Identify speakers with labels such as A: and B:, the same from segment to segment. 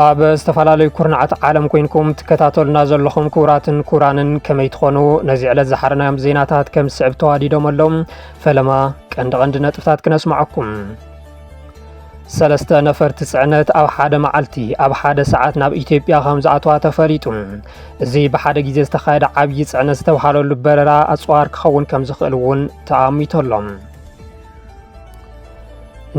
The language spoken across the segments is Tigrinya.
A: ኣብ ዝተፈላለዩ ኩርናዓት ዓለም ኮይንኩም ትከታተሉና ዘለኹም ክቡራትን ክቡራንን ከመይ ትኾኑ ነዚ ዕለት ዝሓርናዮም ዜናታት ከም ስዕብ ተዋዲዶም ኣሎም ፈለማ ቀንዲ ነጥብታት ክነስማዓኩም ሰለስተ ነፈርቲ ጽዕነት ኣብ ሓደ መዓልቲ ኣብ ሓደ ሰዓት ናብ ኢትዮጵያ ከም ዝኣተዋ ተፈሊጡ እዚ ብሓደ ግዜ ዝተኻየደ ዓብዪ ጽዕነት ዝተባሃለሉ በረራ ኣጽዋር ክኸውን ከም ዝኽእል እውን ተኣሚቶሎም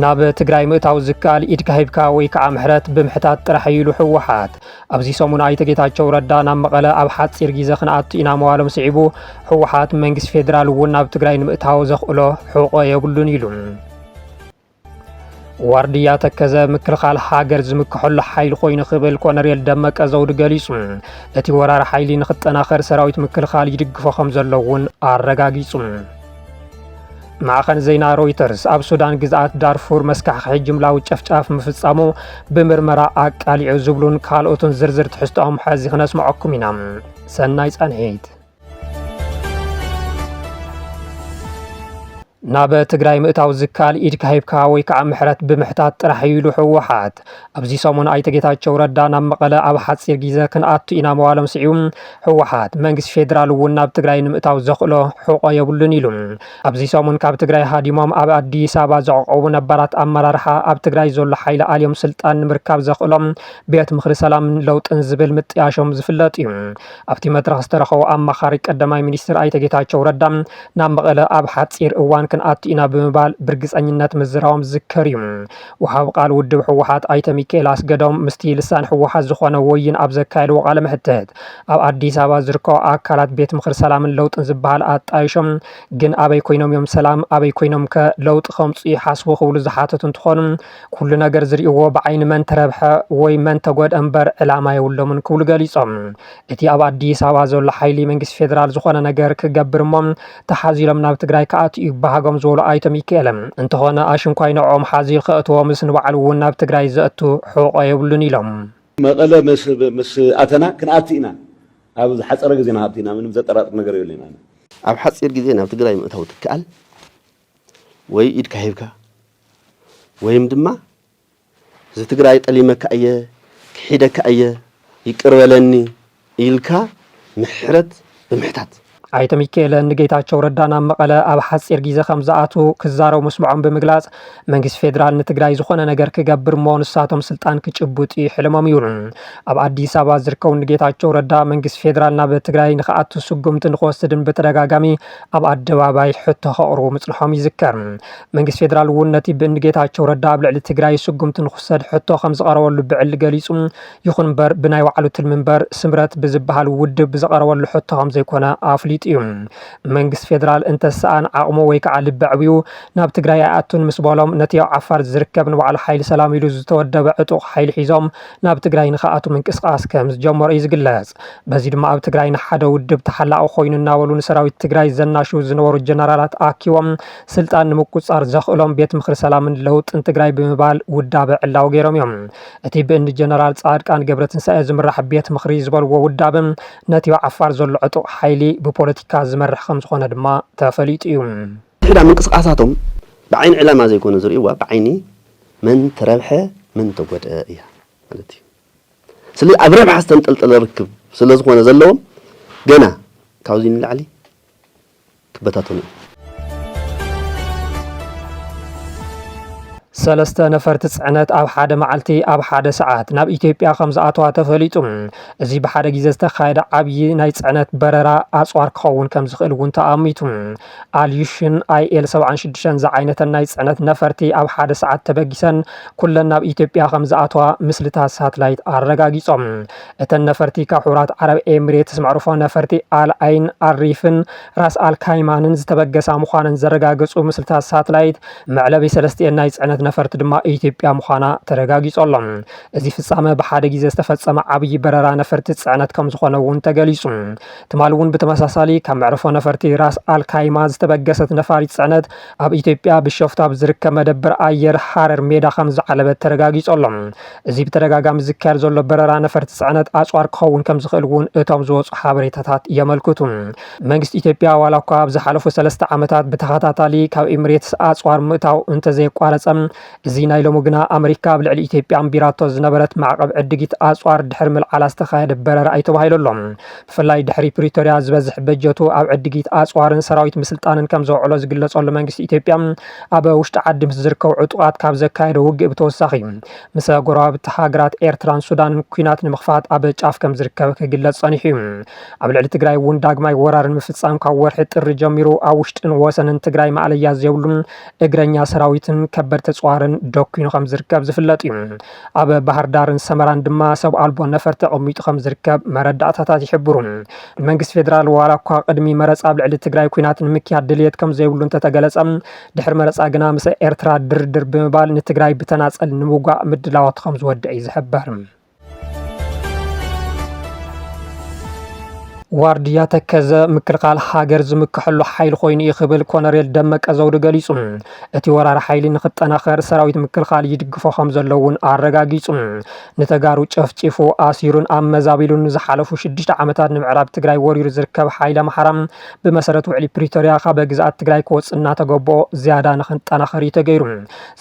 A: ናብ ትግራይ ምእታው ዝከኣል ኢድካ ሂብካ ወይ ከዓ ምሕረት ብምሕታት ጥራሕ ኢሉ ሕወሓት ኣብዚ ሰሙን ኣይተ ጌታቸው ረዳ ናብ መቐለ ኣብ ሓፂር ግዜ ክንኣቱ ኢና መዋሎም ስዒቡ ሕወሓት መንግስቲ ፌደራል እውን ናብ ትግራይ ንምእታው ዘኽእሎ ሕቆ የብሉን ኢሉ ዋርድያ ተከዘ ምክልኻል ሃገር ዝምክሐሉ ሓይሊ ኮይኑ ክብል ኮነሬል ደመቀ ዘውዱ ገሊጹ እቲ ወራሪ ሓይሊ ንኽጠናኸር ሰራዊት ምክልኻል ይድግፎ ከም ዘሎ እውን ኣረጋጊጹ ማዕኸን ዜና ሮይተርስ ኣብ ሱዳን ግዝኣት ዳርፉር መስካሕክሒ ጅምላዊ ጨፍጫፍ ምፍጻሙ ብምርመራ ኣቃሊዑ ዝብሉን ካልኦትን ዝርዝር ትሕዝቶኦም ሕዚ ክነስምዐኩም ኢና ሰናይ ጻንሒት ናብ ትግራይ ምእታው ዝከኣል ኢድካ ሂብካ ወይ ከዓ ምሕረት ብምሕታት ጥራሕ ኢሉ ሕወሓት ኣብዚ ሰሙን ኣይተ ጌታቸው ረዳ ናብ መቐለ ኣብ ሓፂር ግዜ ክንኣቱ ኢና መዋሎም ስዒቡ ሕወሓት መንግስቲ ፌደራል እውን ናብ ትግራይ ንምእታው ዘኽእሎ ሕቆ የብሉን ኢሉ ኣብዚ ሰሙን ካብ ትግራይ ሃዲሞም ኣብ ኣዲስ ኣበባ ዘዕቆቡ ነባራት ኣመራርሓ ኣብ ትግራይ ዘሎ ሓይሊ ኣልዮም ስልጣን ንምርካብ ዘኽእሎም ቤት ምክሪ ሰላምን ለውጥን ዝብል ምጥያሾም ዝፍለጥ እዩ ኣብቲ መድረኽ ዝተረኸቡ ኣማኻሪ ቀዳማይ ሚኒስትር ኣይተ ጌታቸው ረዳ ናብ መቐለ ኣብ ሓፂር እዋን ክንኣቱ ኢና ብምባል ብርግፀኝነት ምዝራቦም ዝዝከር እዩ ወሃብ ቃል ውድብ ሕወሓት ኣይተ ሚካኤል ኣስገዶም ምስቲ ልሳን ሕወሓት ዝኾነ ወይን ኣብ ዘካየድዎ ቃለ መሕተት ኣብ ኣዲስ ኣበባ ዝርከቡ ኣካላት ቤት ምክሪ ሰላምን ለውጥን ዝበሃል ኣጣይሾም ግን ኣበይ ኮይኖም እዮም ሰላም ኣበይ ኮይኖም ከ ለውጢ ከምፁ ይሓስቡ ክብሉ ዝሓተቱ እንትኾኑ ኩሉ ነገር ዝርእዎ ብዓይኒ መን ተረብሐ ወይ መን ተጎድአ እምበር ዕላማ የብሎምን ክብሉ ገሊፆም እቲ ኣብ ኣዲስ ኣበባ ዘሎ ሓይሊ መንግስቲ ፌደራል ዝኾነ ነገር ክገብር እሞ ተሓዚሎም ናብ ትግራይ ከኣቱ እዩ ባህጎም ዝብሉ ኣይተ ሚካኤል እንተኾነ ኣሽንኳይ ነዖም ሓዚል ከእትዎ ምስ ንባዕሉ እውን ናብ ትግራይ ዘእቱ ሕቆ የብሉን ኢሎም
B: መቐለ ምስ ኣተና ክንኣቱ ኢና ኣብ ዝሓፀረ ግዜ ናብቲ ኢና ምንም ዘጠራጥር ነገር የለን
C: ኣብ ሓፂር ግዜ ናብ ትግራይ ምእታው ትከኣል ወይ ኢድካ ሂብካ ወይም ድማ እዚ ትግራይ ጠሊመካ እየ ክሒደካ እየ ይቅርበለኒ ኢልካ ምሕረት ብምሕታት
A: ኣይተ ሚካኤል ንጌታቸው ረዳ ናብ መቐለ ኣብ ሓፂር ግዜ ከም ዝኣቱ ክዛረቡ ምስምዖም ብምግላጽ መንግስቲ ፌደራል ንትግራይ ዝኾነ ነገር ክገብር እሞ ንሳቶም ስልጣን ክጭቡጥ ሕልሞም እዩ ኣብ ኣዲስ ኣበባ ዝርከቡ ንጌታቸው ረዳ መንግስቲ ፌደራል ናብ ትግራይ ንኽኣቱ ስጉምቲ ንኽወስድን በተደጋጋሚ ኣብ ኣደባባይ ሕቶ ከቕርቡ ምጽንሖም ይዝከር መንግስቲ ፌደራል እውን ነቲ ብንጌታቸው ረዳ ኣብ ልዕሊ ትግራይ ስጉምቲ ንኽወስድ ሕቶ ከም ዝቐረበሉ ብዕሊ ገሊጹ ይኹን እምበር ብናይ ባዕሉ ትልምንበር ስምረት ብዝበሃል ውድብ ብዝቐረበሉ ሕቶ ከም ዘይኮነ ኣፍሊጡ መንግስቲ ፌደራል እንተሰኣን ዓቕሙ ወይ ከዓ ልበዕብዩ ናብ ትግራይ ኣቱን ምስ በሎም ነቲ ኣብ ዓፋር ዝርከብ ንባዕሉ ሓይሊ ሰላም ኢሉ ዝተወደበ ዕጡቕ ሓይሊ ሒዞም ናብ ትግራይ ንኽኣቱ ምንቅስቃስ ከም ዝጀመሩ እዩ ዝግለጽ በዚ ድማ ኣብ ትግራይ ንሓደ ውድብ ተሓላቒ ኮይኑ እናበሉ ንሰራዊት ትግራይ ዘናሹ ዝነበሩ ጀነራላት ኣኪቦም ስልጣን ንምቁፃር ዘኽእሎም ቤት ምክሪ ሰላምን ለውጥን ትግራይ ብምባል ውዳበ ዕላው ገይሮም እዮም እቲ ብእንዲ ጀነራል ጻድቃን ገብረትንሳኤ ዝምራሕ ቤት ምክሪ ዝበልዎ ውዳብ ነቲ ኣብ ዓፋር ዘሎ ዕጡቕ ሓይሊ ብፖለቲካ ዝመርሕ ከም ዝኾነ ድማ ተፈሊጡ እዩ
C: ሕዳ ምንቅስቃሳቶም ብዓይኒ ዕላማ ዘይኮነ ዝርእዋ ብዓይኒ መን ተረብሐ መን ተጎድአ እያ ማለት እዩ ስለዚ ኣብ ረብሓ ዝተንጠልጠለ ርክብ ስለ ዝኾነ ዘለዎም ገና ካብዚ ንላዕሊ ክበታተኑ
A: ሰለስተ ነፈርቲ ጽዕነት ኣብ ሓደ መዓልቲ ኣብ ሓደ ሰዓት ናብ ኢትዮጵያ ከም ዝኣተዋ ተፈሊጡ እዚ ብሓደ ግዜ ዝተኻየደ ዓብዪ ናይ ጽዕነት በረራ ኣጽዋር ክኸውን ከም ዝኽእል እውን ተኣሚቱ ኣልዩሽን ኣይኤል 76 ዝዓይነተን ናይ ጽዕነት ነፈርቲ ኣብ ሓደ ሰዓት ተበጊሰን ኩለን ናብ ኢትዮጵያ ከም ዝኣተዋ ምስልታት ሳተላይት ኣረጋጊጾም እተን ነፈርቲ ካብ ሕቡራት ዓረብ ኤሚሬትስ መዕርፎ ነፈርቲ ኣልዓይን ኣሪፍን ራስ ኣልካይማንን ዝተበገሳ ምዃነን ዘረጋገጹ ምስልታት ሳተላይት መዕለቢ ሰለስቲአን ናይ ጽዕነት ነፈርቲ ድማ ኢትዮጵያ ምዃና ተረጋጊጾሎም እዚ ፍጻመ ብሓደ ግዜ ዝተፈጸመ ዓብዪ በረራ ነፈርቲ ጽዕነት ከም ዝኾነ እውን ተገሊጹ ትማሊ እውን ብተመሳሳሊ ካብ መዕርፎ ነፈርቲ ራስ ኣልካይማ ዝተበገሰት ነፋሪት ጽዕነት ኣብ ኢትዮጵያ ብሾፍታ ዝርከብ መደበር ኣየር ሓረር ሜዳ ከም ዝዓለበት ተረጋጊጾሎም እዚ ብተደጋጋሚ ዝካየድ ዘሎ በረራ ነፈርቲ ጽዕነት ኣጽዋር ክኸውን ከም ዝኽእል እውን እቶም ዝወፁ ሓበሬታታት የመልክቱ መንግስቲ ኢትዮጵያ ዋላ እኳ ኣብ ዝሓለፉ 3 ዓመታት ብተኸታታሊ ካብ ኤሚሬትስ ኣጽዋር ምእታው እንተዘይቋረጸ እዚ ናይ ሎሚ ግና ኣሜሪካ ብልዕሊ ኢትዮጵያ ኣንቢራቶ ዝነበረት ማዕቀብ ዕድጊት ኣጽዋር ድሕሪ ምልዓላ ዝተኻየደ በረራ ኣይተባሂለሎም ብፍላይ ድሕሪ ፕሪቶሪያ ዝበዝሕ በጀቱ ኣብ ዕድጊት ኣጽዋርን ሰራዊት ምስልጣንን ከም ዘውዕሎ ዝግለጸሉ መንግስቲ ኢትዮጵያ ኣብ ውሽጢ ዓዲ ምስ ዝርከቡ ዕጡቃት ካብ ዘካየደ ውግእ ብተወሳኺ ምስ ጎረባብቲ ሃገራት ኤርትራን ሱዳንን ኩናት ንምኽፋት ኣብ ጫፍ ከም ዝርከብ ክግለጽ ጸኒሑ እዩ ኣብ ልዕሊ ትግራይ እውን ዳግማይ ወራርን ምፍጻም ካብ ወርሒ ጥሪ ጀሚሩ ኣብ ውሽጥን ወሰንን ትግራይ ማዕለያ ዘየብሉን እግረኛ ሰራዊትን ከበድቲ ኣጽዋርን ደኪኑ ከም ዝርከብ ዝፍለጥ እዩ ኣብ ባህር ዳርን ሰመራን ድማ ሰብ ኣልቦ ነፈርቲ ተቐሚጡ ከም ዝርከብ መረዳእታታት ይሕብሩ መንግስቲ ፌደራል ዋላ እኳ ቅድሚ መረጻ ኣብ ልዕሊ ትግራይ ኩናት ንምክያድ ድልየት ከም ዘይብሉ እንተተገለጸ ድሕሪ መረጻ ግና ምስ ኤርትራ ድርድር ብምባል ንትግራይ ብተናጸል ንምውጋእ ምድላዋት ከም ዝወድእ እዩ ዝሕበር ዋርድያ ተከዘ ምክልኻል ሃገር ዝምክሐሉ ሓይሊ ኮይኑ ይኽብል ኮሎኔል ደመቀ ዘውዱ ገሊጹ እቲ ወራሪ ሓይሊ ንኽጠናኸር ሰራዊት ምክልኻል ይድግፎ ከም ዘለውን ኣረጋጊጹ ንተጋሩ ጨፍጪፉ ኣሲሩን ኣመዛቢሉን ዝሓለፉ 6 ዓመታት ንምዕራብ ትግራይ ወሪሩ ዝርከብ ሓይሊ ኣምሓራ ብመሰረት ውዕሊ ፕሪቶሪያ ካብ ግዛኣት ትግራይ ክወፅእ እናተገበኦ ዝያዳ ንኽንጠናኸር እዩ ተገይሩ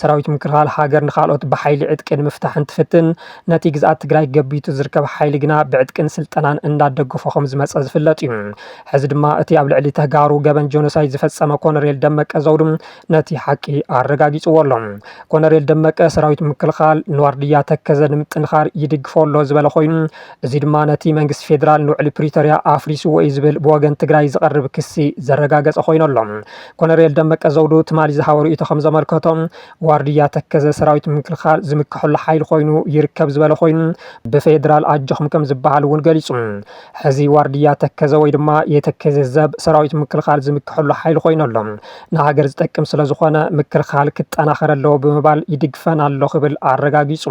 A: ሰራዊት ምክልኻል ሃገር ንኻልኦት ብሓይሊ ዕጥቅን ምፍታሕን ትፍትን ነቲ ግዛኣት ትግራይ ገቢቱ ዝርከብ ሓይሊ ግና ብዕጥቅን ስልጠናን እንዳደገፎ ከም ዝመፀ ዝፍለጥ እዩ ሕዚ ድማ እቲ ኣብ ልዕሊ ተጋሩ ገበን ጆኖሳይድ ዝፈጸመ ኮሎኔል ደመቀ ዘውዱ ነቲ ሓቂ ኣረጋጊጽዎ ኣሎ ኮሎኔል ደመቀ ሰራዊት ምክልኻል ንዋርድያ ተከዘ ንምጥንኻር ይድግፎ ኣሎ ዝበለ ኮይኑ እዚ ድማ ነቲ መንግስቲ ፌደራል ንውዕሊ ፕሪቶሪያ ኣፍሪስዎ እዩ ዝብል ብወገን ትግራይ ዝቐርብ ክሲ ዘረጋገጸ ኮይኑ ኣሎ ኮሎኔል ደመቀ ዘውዱ ትማሊ ዝሃበሩ ኢቶ ከም ዘመልከቶም ዋርድያ ተከዘ ሰራዊት ምክልኻል ዝምክሐሉ ሓይሊ ኮይኑ ይርከብ ዝበለ ኮይኑ ብፌደራል ኣጆኹም ከም ዝበሃል እውን ገሊጹ ሕዚ ዋርድያ ተከዘ ወይ ድማ የተከዘ ዘብ ሰራዊት ምክልኻል ዝምክሐሉ ሓይሊ ኮይኑ ኣሎ ንሃገር ዝጠቅም ስለ ዝኾነ ምክልኻል ክጠናኸር ኣለዎ ብምባል ይድግፈን ኣሎ ክብል ኣረጋጊጹ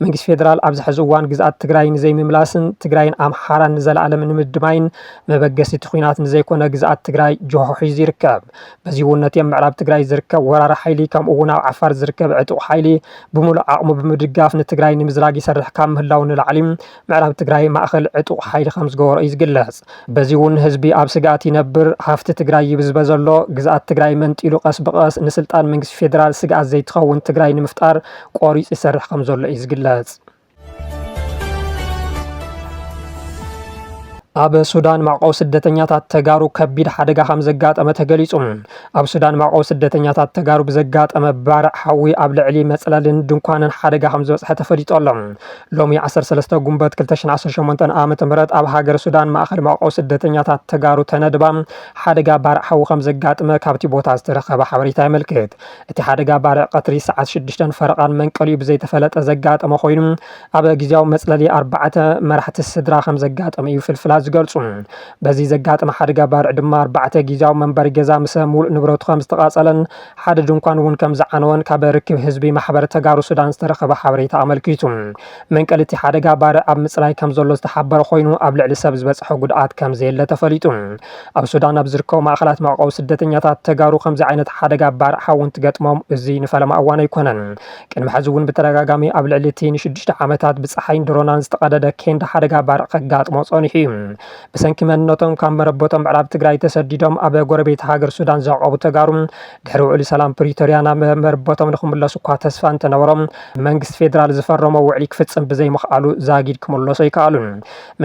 A: መንግስቲ ፌደራል ኣብ ዝሕዚ እዋን ግዛኣት ትግራይ ንዘይምምላስን ትግራይን ኣምሓራን ንዘለኣለም ንምድማይን መበገሲቲ ኩናት ንዘይኮነ ግዛኣት ትግራይ ጆሆ ሒዙ ይርከብ በዚ እውን ነቲ ምዕራብ ትግራይ ዝርከብ ወራሪ ሓይሊ ከምኡ እውን ኣብ ዓፋር ዝርከብ ዕጡቕ ሓይሊ ብሙሉእ ዓቕሙ ብምድጋፍ ንትግራይ ንምዝራግ ይሰርሕ ካብ ምህላው ንላዕሊ ምዕራብ ትግራይ ማእኸል ዕጡቕ ሓይሊ ከም ዝገበሮ እዩ ዝግለጽ በዚ እውን ህዝቢ ኣብ ስጋኣት ይነብር ሃፍቲ ትግራይ ይብዝበዘሎ ግዛኣት ትግራይ መንጢሉ ቀስ ብቐስ ንስልጣን መንግስቲ ፌደራል ስጋኣት ዘይትኸውን ትግራይ ንምፍጣር ቆሪጽ ይሰርሕ ከም ዘሎ እዩ ዝግለጽ ኣብ ሱዳን ማዕቀው ስደተኛታት ተጋሩ ከቢድ ሓደጋ ከም ዘጋጠመ ተገሊጹ ኣብ ሱዳን ማዕቀው ስደተኛታት ተጋሩ ብዘጋጠመ ባርዕ ሓዊ ኣብ ልዕሊ መጽለልን ድንኳንን ሓደጋ ከም ዝበጽሐ ተፈሊጡ ኣሎ ሎሚ 13 ጉንበት 2018 ዓመተ ምህረት ኣብ ሃገር ሱዳን ማእኸል ማዕቀው ስደተኛታት ተጋሩ ተነድባ ሓደጋ ባርዕ ሓዊ ከም ዘጋጠመ ካብቲ ቦታ ዝተረኸበ ሓበሬታ ይመልክት እቲ ሓደጋ ባርዕ ቀትሪ ሰዓት 6 ፈረቓን መንቀልዩ ብዘይተፈለጠ ዘጋጠመ ኮይኑ ኣብ ግዜያዊ መጽለሊ 4 መራሕቲ ስድራ ከም ዘጋጠመ እዩ ፍልፍላ ዝገልጹ በዚ ዘጋጠመ ሓደጋ ባርዕ ድማ 4 ጊዜያዊ መንበሪ ገዛ ምስ ሙሉእ ንብረቱ ከም ዝተቃጸለን ሓደ ድንኳን እውን ከም ዝዓነወን ካብ ርክብ ህዝቢ ማሕበር ተጋሩ ሱዳን ዝተረኸበ ሓበሬታ ኣመልኪቱ መንቀልቲ ሓደጋ ባርዕ ኣብ ምጽላይ ከም ዘሎ ዝተሓበረ ኮይኑ ኣብ ልዕሊ ሰብ ዝበጽሐ ጉድኣት ከም ዘየለ ተፈሊጡ ኣብ ሱዳን ኣብ ዝርከቡ ማእኸላት ማዕቀው ስደተኛታት ተጋሩ ከምዚ ዓይነት ሓደጋ ባርዕ ሓውን ትገጥሞም እዚ ንፈለማ እዋን ኣይኮነን ቅድሚ ሕዚ እውን ብተደጋጋሚ ኣብ ልዕሊ እቲ ን6 ዓመታት ብፀሓይን ድሮናን ዝተቀደደ ኬንዳ ሓደጋ ባርዕ ከጋጥሞ ጸኒሑ እዩ ብሰንኪ መንነቶም ካብ መረቦቶም ምዕራብ ትግራይ ተሰዲዶም ኣብ ጎረቤት ሃገር ሱዳን ዘዕቀቡ ተጋሩ ድሕሪ ውዕሊ ሰላም ፕሪቶሪያ ናብ መረቦቶም ንኽምለሱ እኳ ተስፋ እንተነበሮም መንግስቲ ፌደራል ዝፈረሞ ውዕሊ ክፍጽም ብዘይምኽኣሉ ዛጊድ ክምለሱ ኣይከኣሉን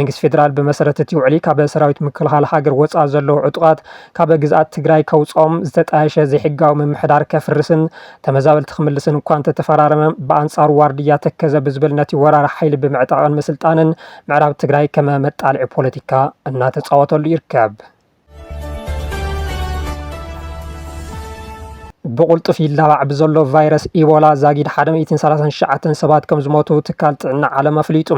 A: መንግስቲ ፌደራል ብመሰረት እቲ ውዕሊ ካብ ሰራዊት ምክልኻል ሃገር ወጻእ ዘለዉ ዕጡቃት ካብ ግዛኣት ትግራይ ከውጾም ዝተጣየሸ ዘይሕጋዊ ምምሕዳር ከፍርስን ተመዛበልቲ ክምልስን እኳ እንተተፈራረመ ብኣንጻሩ ዋርድያ ተከዘ ብዝብል ነቲ ወራሪ ሓይሊ ብምዕጣቕን ምስልጣንን ምዕራብ ትግራይ ከመ መጣልዒ ፖለቲካ እናተጻወተሉ ይርከብ ብቁልጡፍ ይላባዕ ብዘሎ ቫይረስ ኢቦላ ዛጊድ 139 ሰባት ከም ዝሞቱ ትካል ጥዕና ዓለም ኣፍሊጡ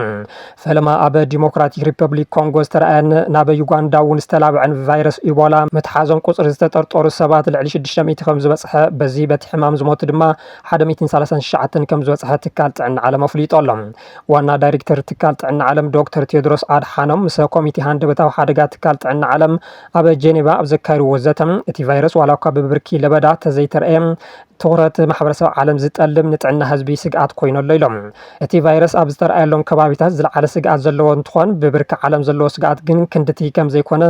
A: ፈለማ ኣብ ዲሞክራቲክ ሪፐብሊክ ኮንጎ ዝተረኣየን ናብ ዩጋንዳ እውን ዝተላብዐን ቫይረስ ኢቦላ መትሓዞም ቁጽሪ ዝተጠርጠሩ ሰባት ልዕሊ 600 ከም ዝበጽሐ በዚ በቲ ሕማም ዝሞቱ ድማ 139 ከም ዝበጽሐ ትካል ጥዕና ዓለም ኣፍሊጡ ኣሎ ዋና ዳይሬክተር ትካል ጥዕና ዓለም ዶክተር ቴድሮስ ኣድሓኖም ምስ ኮሚቴ ሃንደበታዊ ሓደጋ ትካል ጥዕና ዓለም ኣብ ጄኔቫ ኣብ ዘካይርዎ ዘተም እቲ ቫይረስ ዋላ እኳ ብብርኪ ለበዳ ተዘይተ ትኩረት ማሕበረሰብ ዓለም ዝጠልም ንጥዕና ህዝቢ ስግኣት ኮይነሎ ኢሎም እቲ ቫይረስ ኣብ ዝተረኣየሎም ከባቢታት ዝለዓለ ስግኣት ዘለዎ እንትኾን ብብርኪ ዓለም ዘለዎ ስግኣት ግን ክንድቲ ከም ዘይኮነ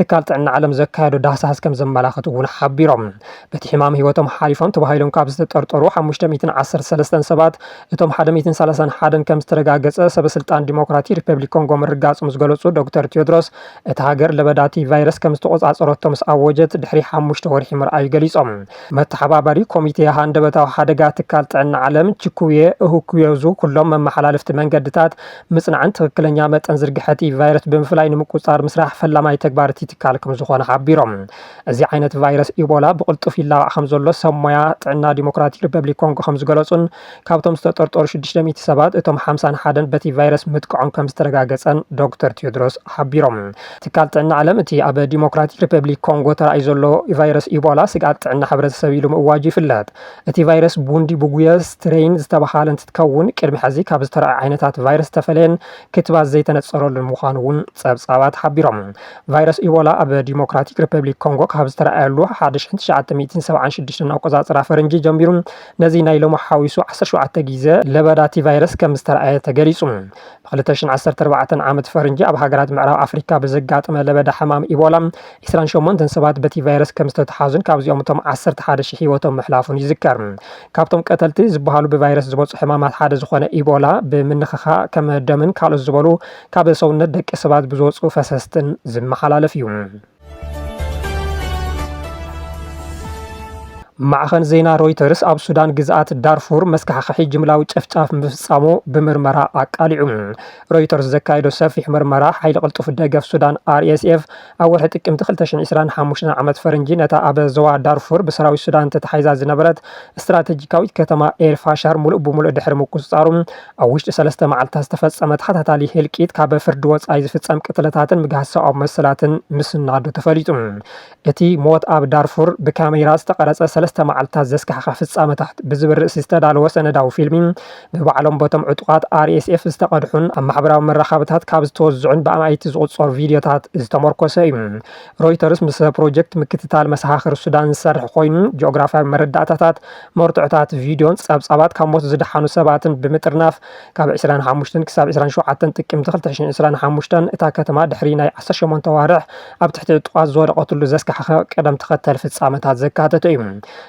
A: ትካል ጥዕና ዓለም ዘካየዶ ዳህሳስ ከም ዘመላኽት እውን ሓቢሮም በቲ ሕማም ሂወቶም ሓሊፎም ተባሂሎም ካብ ዝተጠርጠሩ 513 ሰባት እቶም 131 ከም ዝተረጋገፀ ሰበስልጣን ዲሞክራቲክ ሪፐብሊክ ኮንጎ ምርጋፁ ምስ ገለጹ ዶክተር ቴዎድሮስ እቲ ሃገር ለበዳቲ ቫይረስ ከም ዝተቆጻጸረቶ ምስ ኣወጀት ድሕሪ 5 ወርሒ ምርኣዩ ገሊጾም መተሓባባሪ ኮሚቴ ሃንደበታዊ ሓደጋ ትካል ጥዕና ዓለም ችኩየ እሁኩየዙ ኩሎም መመሓላለፍቲ መንገድታት ምጽናዕን ትክክለኛ መጠን ዝርግሐቲ ቫይረስ ብምፍላይ ንምቁጻር ምስራሕ ፈላማይ ተግባር እቲ ትካል ከም ዝኾነ ሓቢሮም እዚ ዓይነት ቫይረስ ኢቦላ ብቕልጡፍ ይላባዕ ከም ዘሎ ሰብ ሞያ ጥዕና ዲሞክራቲክ ሪፐብሊክ ኮንጎ ከም ዝገለጹን ካብቶም ዝተጠርጠሩ 600 ሰባት እቶም 51 በቲ ቫይረስ ምጥቅዖም ከም ዝተረጋገጸን ዶክተር ቴዎድሮስ ሓቢሮም ትካል ጥዕና ዓለም እቲ ኣብ ዲሞክራቲክ ሪፐብሊክ ኮንጎ ተራእዩ ዘሎ ቫይረስ ኢቦላ ስግኣት ጥዕና ሕብረተሰብ ኢሉ ምእዋጁ ይፍለጥ እቲ ቫይረስ ቡንዲ ቡጉየ ስትሬን ዝተባሃለ እንትትከውን ቅድሚ ሕዚ ካብ ዝተረኣዩ ዓይነታት ቫይረስ ተፈለየን ክትባት ዘይተነፀረሉ ምዃኑ እውን ጸብጻባት ሓቢሮም ቫይረስ ኢቦላ ኣብ ዲሞክራቲክ ሪፐብሊክ ኮንጎ ካብ ዝተረኣየሉ 1976 ኣቆጻጽራ ፈረንጂ ጀሚሩ ነዚ ናይ ሎሚ ሓዊሱ 17 ግዜ ለበዳቲ ቫይረስ ከም ዝተረኣየ ተገሊጹ ብ2014 ዓመት ፈረንጂ ኣብ ሃገራት ምዕራብ ኣፍሪካ ብዘጋጠመ ለበዳ ሕማም ኢቦላ 28 ሰባት በቲ ቫይረስ ከም ዝተተሓዙን ካብዚኦም እቶም 11,000 ሂወቶም ምሕላፉን ይዝከር ካብቶም ቀተልቲ ዝበሃሉ ብቫይረስ ዝመፁ ሕማማት ሓደ ዝኾነ ኢቦላ ብምንኽኻ ከም ደምን ካልኦት ዝበሉ ካብ ሰውነት ደቂ ሰባት ብዝወፁ ፈሰስትን ዝመሓላለፍ እዩ ማዕኸን ዜና ሮይተርስ ኣብ ሱዳን ግዝኣት ዳርፉር መስካሕክሒ ጅምላዊ ጨፍጫፍ ምፍጻሙ ብምርመራ ኣቃሊዑ ሮይተርስ ዘካየዶ ሰፊሕ ምርመራ ሓይሊ ቅልጡፍ ደገፍ ሱዳን RSF ኣብ ወርሒ ጥቅምቲ 2025 ዓመት ፈረንጂ ነታ ኣብ ዞባ ዳርፉር ብሰራዊት ሱዳን ተታሒዛ ዝነበረት ስትራቴጂካዊት ከተማ ኤልፋሻር ሙሉእ ብሙሉእ ድሕሪ ምቁፅጻሩ ኣብ ውሽጢ 3 መዓልታት ዝተፈጸመ ተኸታታሊ ህልቂት ካብ ፍርዲ ወጻኢ ዝፍጸም ቅትለታትን ምግሃዝ ሰብኣዊ መሰላትን ምስናዱ ተፈሊጡ እቲ ሞት ኣብ ዳርፉር ብካሜራ ዝተቀረጸ 3 መዓልታት ዘስካሕካ ፍጻመታት ብዝብል ርእሲ ዝተዳለወ ሰነዳዊ ፊልሚ ብባዕሎም ቦቶም ዕጡቃት RSF ዝተቀድሑን ኣብ ማሕበራዊ መራኸቢታት ካብ ዝተወዝዑን ብኣማይቲ ዝቁጸሩ ቪድዮታት ዝተመርኮሰ እዩ ሮይተርስ ምስ ፕሮጀክት ምክትታል መሰኻኽር ሱዳን ዝሰርሕ ኮይኑ ጂኦግራፊያዊ መረዳእታታት መርትዖታት ቪድዮን ጸብጻባት ካብ ሞት ዝደሓኑ ሰባትን ብምጥርናፍ ካብ 25 ክሳብ 27 ጥቅምቲ 2025 እታ ከተማ ድሕሪ ናይ 18 ዋርሕ ኣብ ትሕቲ ዕጡቃት ዝወደቐትሉ ዘስካሕካ ቀደም ተኸተል ፍጻመታት ዘካተተ እዩ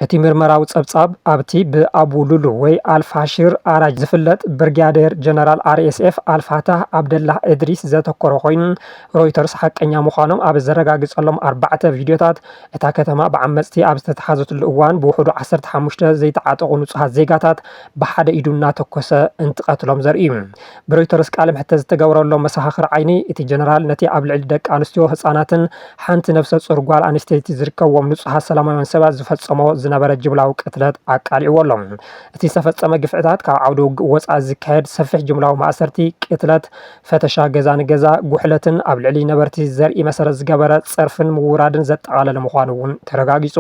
A: እቲ ምርመራዊ ጸብጻብ ኣብቲ ብኣቡ ሉሉ ወይ አልፋሽር ኣራጅ ዝፍለጥ ብርጋዴር ጀነራል RSF አልፋታህ አብደላህ እድሪስ ዘተኮረ ኮይኑ ሮይተርስ ሓቀኛ ምዃኖም ኣብ ዘረጋግጸሎም 4 ቪድዮታት እታ ከተማ ብዓመጽቲ ኣብ ዝተተሓዘትሉ እዋን ብውሕዱ 15 ዘይተዓጠቑ ንጹሃት ዜጋታት ብሓደ ኢዱ እናተኮሰ እንትቀትሎም ዘርኢ ብሮይተርስ ቃል ምሕተት ዝተገበረሎም መሰኻኽር ዓይኒ እቲ ጀነራል ነቲ ኣብ ልዕሊ ደቂ ኣንስትዮ ህፃናትን ሓንቲ ነፍሰ ጹር ጓል ኣንስተይቲ ዝርከብዎም ንጹሃት ሰላማውያን ሰባት ዝፈጸሞ ዝነበረ ጅምላዊ ቅትለት ኣቃሊዕዎሎም እቲ ዝተፈጸመ ግፍዕታት ካብ ዓውደ ውግእ ወጻኢ ዝካየድ ሰፊሕ ጅምላዊ ማእሰርቲ ቅትለት ፈተሻ ገዛ ንገዛ ጉሕለትን ኣብ ልዕሊ ነበርቲ ዘርኢ መሰረት ዝገበረ ጽርፍን ምውራድን ዘጠቓለለ ምዃኑ እውን ተረጋጊጹ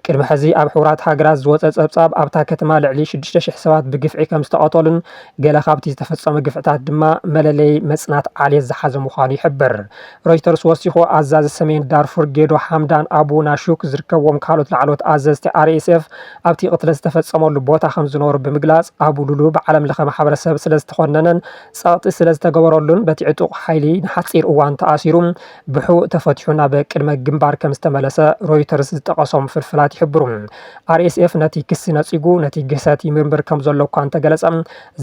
A: ቅድሚ ሕዚ ኣብ ሕቡራት ሃገራት ዝወፀ ጸብጻብ ኣብታ ከተማ ልዕሊ 6,000 ሰባት ብግፍዒ ከም ዝተቐተሉን ገለ ካብቲ ዝተፈጸመ ግፍዕታት ድማ መለለይ መጽናት ዓልየት ዝሓዘ ምዃኑ ይሕብር ሮይተርስ ወሲኹ ኣዛዚ ሰሜን ዳርፉር ጌዶ ሓምዳን ኣቡ ናሹክ ዝርከብዎም ካልኦት ላዕሎት ኣዘዝቲ RSF ኣብቲ ቅትለት ዝተፈጸመሉ ቦታ ከም ዝነበሩ ብምግላጽ ኣቡ ሉሉ ብዓለም ለኸ ማሕበረሰብ ስለ ዝተኾነነን ጸቕጢ ስለ ዝተገበረሉን በቲ ዕጡቕ ሓይሊ ንሓፂር እዋን ተኣሲሩ ብሕቡእ ተፈቲሑ ናብ ቅድመ ግንባር ከም ዝተመለሰ ሮይተርስ ዝጠቐሶም ፍልፍላት ይሕብሩ RSF ነቲ ክሲ ነጺጉ ነቲ ግሰት ይምርምር ከም ዘሎ እኳ እንተገለጸ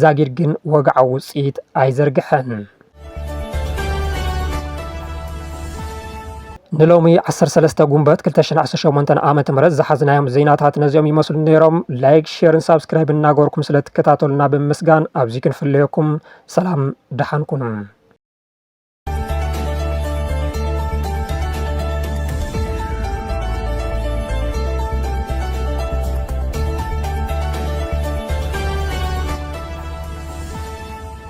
A: ዛጊድ ግን ወግዓዊ ውፅኢት ኣይዘርግሐን ንሎሚ 13 ጉንበት 2018 ዓመተ ምህረት ዝሓዝናዮም ዜናታት ነዚኦም ይመስሉ ነይሮም ላይክ ሼርን ሳብስክራይብ እናገበርኩም ስለትከታተሉና ብምስጋን ኣብዚ ክንፍለየኩም ሰላም ደሓንኩኑ